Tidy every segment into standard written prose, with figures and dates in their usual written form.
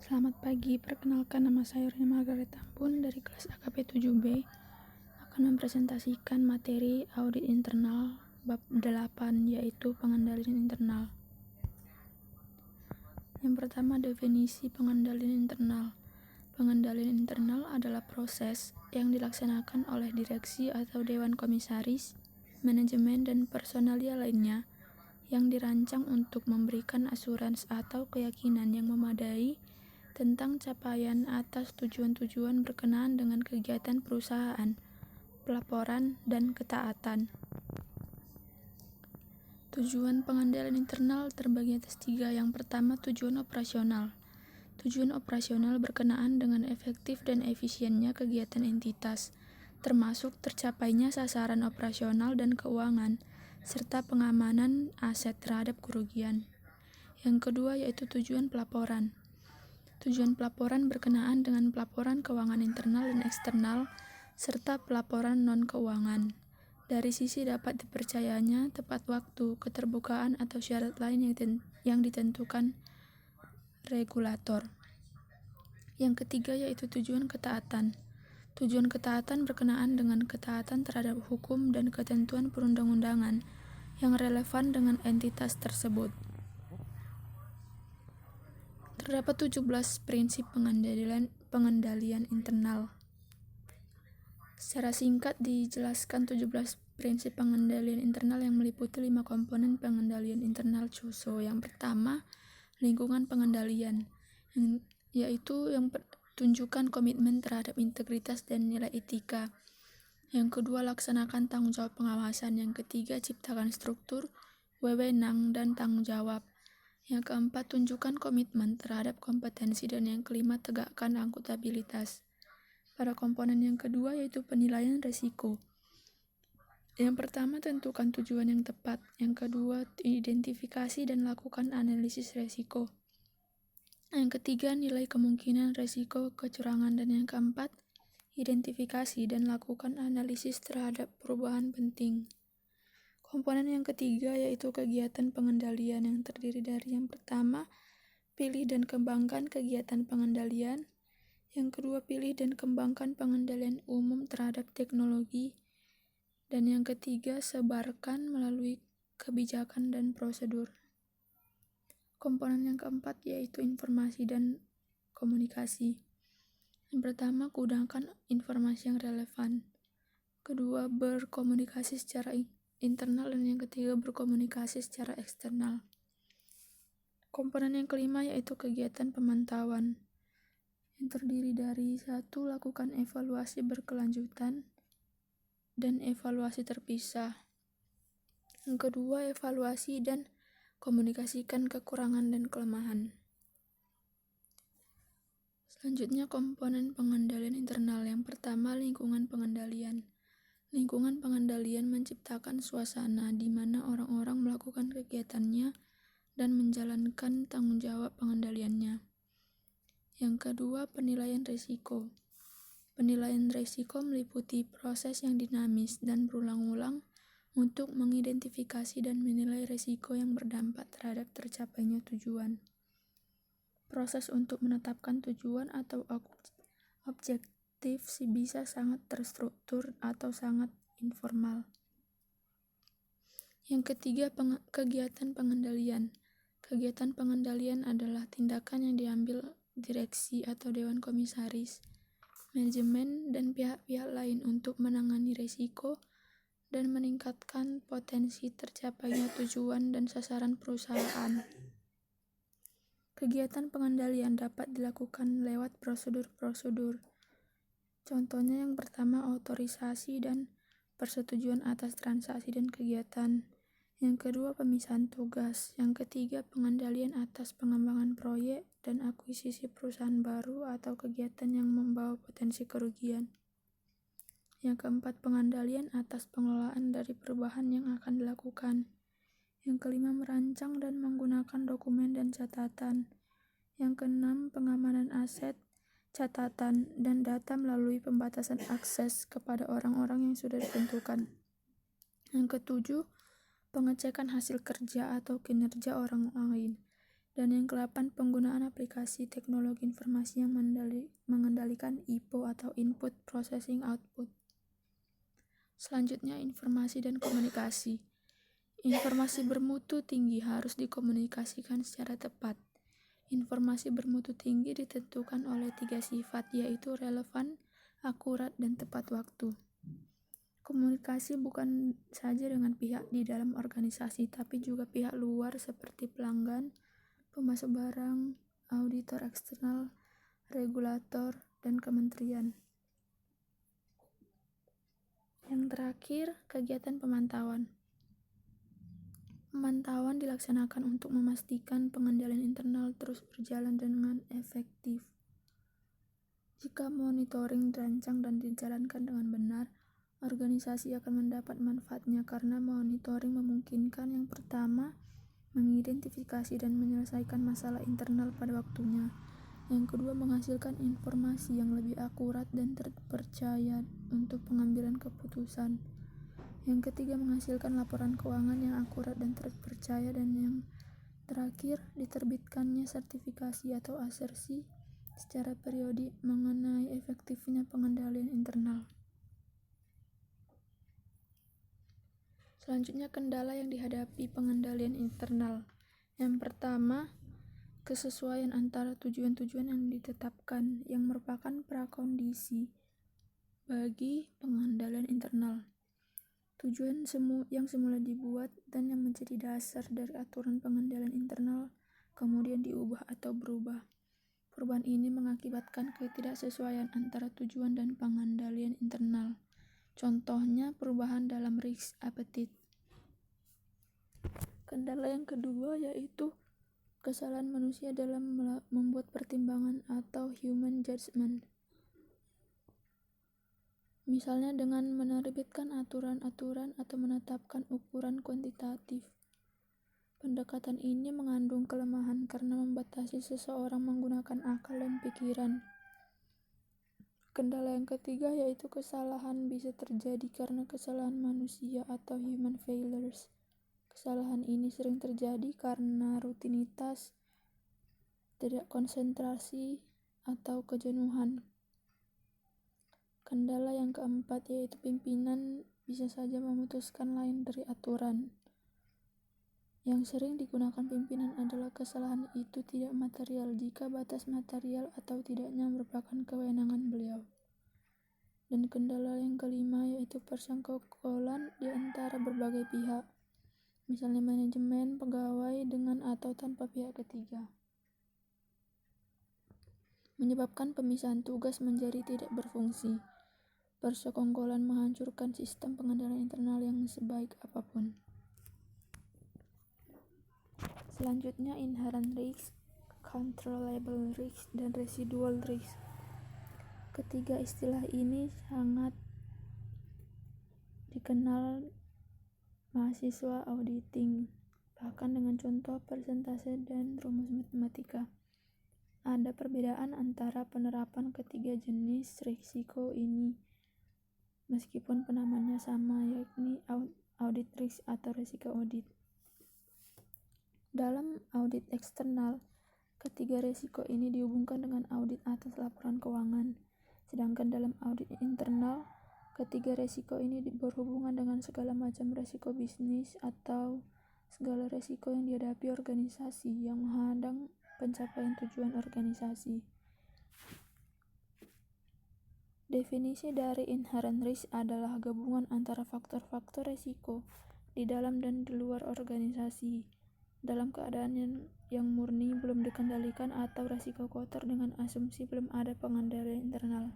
Selamat pagi, perkenalkan nama saya Rina Margaret Tambun dari kelas AKP 7B akan mempresentasikan materi audit internal bab 8 yaitu pengendalian internal. Yang pertama, definisi pengendalian internal. Pengendalian internal adalah proses yang dilaksanakan oleh direksi atau dewan komisaris, manajemen dan personalia lainnya yang dirancang untuk memberikan asurans atau keyakinan yang memadai tentang capaian atas tujuan-tujuan berkenaan dengan kegiatan perusahaan, pelaporan, dan ketaatan. Tujuan pengendalian internal terbagi atas 3. Yang pertama, tujuan operasional. Tujuan operasional berkenaan dengan efektif dan efisiennya kegiatan entitas, termasuk tercapainya sasaran operasional dan keuangan, serta pengamanan aset terhadap kerugian. Yang kedua yaitu tujuan pelaporan. Tujuan pelaporan berkenaan dengan pelaporan keuangan internal dan eksternal, serta pelaporan non-keuangan. Dari sisi dapat dipercayanya, tepat waktu, keterbukaan, atau syarat lain yang ditentukan regulator. Yang ketiga yaitu tujuan ketaatan. Tujuan ketaatan berkenaan dengan ketaatan terhadap hukum dan ketentuan perundang-undangan yang relevan dengan entitas tersebut. Terdapat 17 prinsip pengendalian internal. Secara singkat dijelaskan 17 prinsip pengendalian internal yang meliputi 5 komponen pengendalian internal CUSO. Yang pertama, lingkungan pengendalian, yaitu yang tunjukkan komitmen terhadap integritas dan nilai etika. Yang kedua, laksanakan tanggung jawab pengawasan. Yang ketiga, ciptakan struktur, wewenang, dan tanggung jawab. Yang keempat, tunjukkan komitmen terhadap kompetensi. Dan yang kelima, tegakkan akuntabilitas. Pada komponen yang kedua yaitu penilaian risiko. Yang pertama, tentukan tujuan yang tepat. Yang kedua, identifikasi dan lakukan analisis risiko. Yang ketiga, nilai kemungkinan risiko kecurangan. Dan yang keempat, identifikasi dan lakukan analisis terhadap perubahan penting. Komponen yang ketiga yaitu kegiatan pengendalian yang terdiri dari yang pertama, pilih dan kembangkan kegiatan pengendalian. Yang kedua, pilih dan kembangkan pengendalian umum terhadap teknologi. Dan yang ketiga, sebarkan melalui kebijakan dan prosedur. Komponen yang keempat yaitu informasi dan komunikasi. Yang pertama, gunakan informasi yang relevan. Kedua, berkomunikasi secara internal. Dan yang ketiga, berkomunikasi secara eksternal. Komponen yang kelima yaitu kegiatan pemantauan, yang terdiri dari 1. Lakukan evaluasi berkelanjutan dan evaluasi terpisah. Yang kedua, evaluasi dan komunikasikan kekurangan dan kelemahan. Selanjutnya, komponen pengendalian internal. Yang pertama, lingkungan pengendalian. Lingkungan pengendalian menciptakan suasana di mana orang-orang melakukan kegiatannya dan menjalankan tanggung jawab pengendaliannya. Yang kedua, penilaian risiko. Penilaian risiko meliputi proses yang dinamis dan berulang-ulang untuk mengidentifikasi dan menilai risiko yang berdampak terhadap tercapainya tujuan. Proses untuk menetapkan tujuan atau objektif bisa sangat terstruktur atau sangat informal. Yang ketiga, kegiatan pengendalian. Kegiatan pengendalian adalah tindakan yang diambil direksi atau dewan komisaris, manajemen, dan pihak-pihak lain untuk menangani risiko dan meningkatkan potensi tercapainya tujuan dan sasaran perusahaan. Kegiatan pengendalian dapat dilakukan lewat prosedur-prosedur. Contohnya yang pertama, otorisasi dan persetujuan atas transaksi dan kegiatan. Yang kedua, pemisahan tugas. Yang ketiga, pengendalian atas pengembangan proyek dan akuisisi perusahaan baru atau kegiatan yang membawa potensi kerugian. Yang keempat, pengendalian atas pengelolaan dari perubahan yang akan dilakukan. Yang kelima, merancang dan menggunakan dokumen dan catatan. Yang keenam, pengamanan aset, catatan, dan data melalui pembatasan akses kepada orang-orang yang sudah ditentukan. Yang ketujuh, pengecekan hasil kerja atau kinerja orang lain. Dan yang ke-8, penggunaan aplikasi teknologi informasi yang mengendalikan IPO atau Input Processing Output. Selanjutnya, informasi dan komunikasi. Informasi bermutu tinggi harus dikomunikasikan secara tepat. Informasi bermutu tinggi ditentukan oleh 3 sifat, yaitu relevan, akurat, dan tepat waktu. Komunikasi bukan saja dengan pihak di dalam organisasi, tapi juga pihak luar seperti pelanggan, pemasok barang, auditor eksternal, regulator, dan kementerian. Yang terakhir, kegiatan pemantauan. Pemantauan dilaksanakan untuk memastikan pengendalian internal terus berjalan dengan efektif. Jika monitoring dirancang dan dijalankan dengan benar, organisasi akan mendapat manfaatnya karena monitoring memungkinkan yang pertama, mengidentifikasi dan menyelesaikan masalah internal pada waktunya. Yang kedua, menghasilkan informasi yang lebih akurat dan terpercaya untuk pengambilan keputusan. Yang ketiga, menghasilkan laporan keuangan yang akurat dan terpercaya. Dan yang terakhir, diterbitkannya sertifikasi atau asersi secara periodik mengenai efektifnya pengendalian internal. Selanjutnya, kendala yang dihadapi pengendalian internal. Yang pertama, kesesuaian antara tujuan-tujuan yang ditetapkan yang merupakan prakondisi bagi pengendalian internal. Tujuan yang semula dibuat dan yang menjadi dasar dari aturan pengendalian internal kemudian diubah atau berubah. Perubahan ini mengakibatkan ketidaksesuaian antara tujuan dan pengendalian internal. Contohnya, perubahan dalam risk appetite. Kendala yang kedua yaitu kesalahan manusia dalam membuat pertimbangan atau human judgment. Misalnya dengan menerbitkan aturan-aturan atau menetapkan ukuran kuantitatif. Pendekatan ini mengandung kelemahan karena membatasi seseorang menggunakan akal dan pikiran. Kendala yang ketiga yaitu kesalahan bisa terjadi karena kesalahan manusia atau human failures. Kesalahan ini sering terjadi karena rutinitas, tidak konsentrasi, atau kejenuhan. Kendala yang keempat yaitu pimpinan bisa saja memutuskan lain dari aturan. Yang sering digunakan pimpinan adalah kesalahan itu tidak material jika batas material atau tidaknya merupakan kewenangan beliau. Dan kendala yang kelima yaitu persengkokolan di antara berbagai pihak, misalnya manajemen, pegawai, dengan atau tanpa pihak ketiga. Menyebabkan pemisahan tugas menjadi tidak berfungsi. Persekongkolan menghancurkan sistem pengendalian internal yang sebaik apapun. Selanjutnya, inherent risk, controllable risk, dan residual risk. Ketiga istilah ini sangat dikenal mahasiswa auditing, bahkan dengan contoh persentase dan rumus matematika. Ada perbedaan antara penerapan ketiga jenis risiko ini, meskipun penamanya sama, yakni audit risk atau risiko audit. Dalam audit eksternal, ketiga risiko ini dihubungkan dengan audit atas laporan keuangan. Sedangkan dalam audit internal, ketiga risiko ini berhubungan dengan segala macam risiko bisnis atau segala risiko yang dihadapi organisasi yang menghadang pencapaian tujuan organisasi. Definisi dari inherent risk adalah gabungan antara faktor-faktor risiko di dalam dan di luar organisasi dalam keadaan yang murni belum dikendalikan atau risiko kotor dengan asumsi belum ada pengendalian internal.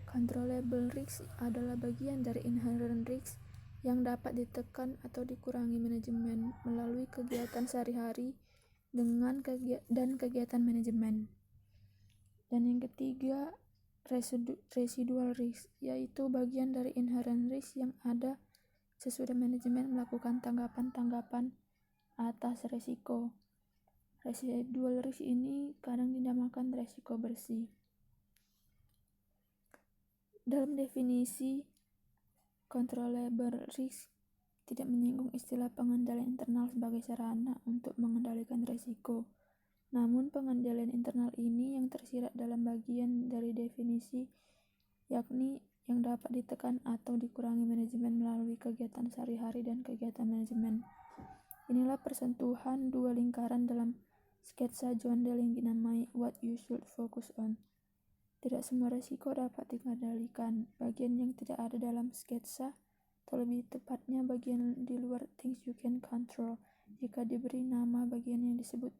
Controllable risk adalah bagian dari inherent risk yang dapat ditekan atau dikurangi manajemen melalui kegiatan sehari-hari dan kegiatan manajemen. Dan yang ketiga, residual risk, yaitu bagian dari inherent risk yang ada sesudah manajemen melakukan tanggapan-tanggapan atas risiko. Residual risk ini kadang dinamakan risiko bersih. Dalam definisi controllable risk, tidak menyinggung istilah pengendalian internal sebagai sarana untuk mengendalikan risiko. Namun, pengendalian internal ini yang tersirat dalam bagian dari definisi, yakni yang dapat ditekan atau dikurangi manajemen melalui kegiatan sehari-hari dan kegiatan manajemen. Inilah persentuhan dua lingkaran dalam sketsa Joindel yang dinamai What You Should Focus On. Tidak semua risiko dapat dikendalikan. Bagian yang tidak ada dalam sketsa, atau lebih tepatnya bagian di luar things you can control, jika diberi nama bagian yang disebut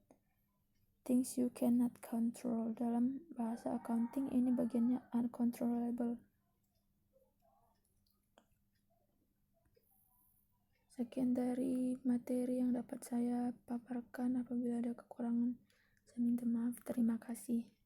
things you cannot control. Dalam bahasa accounting, ini bagiannya uncontrollable. Sekian dari materi yang dapat saya paparkan. Apabila ada kekurangan, saya minta maaf. Terima kasih.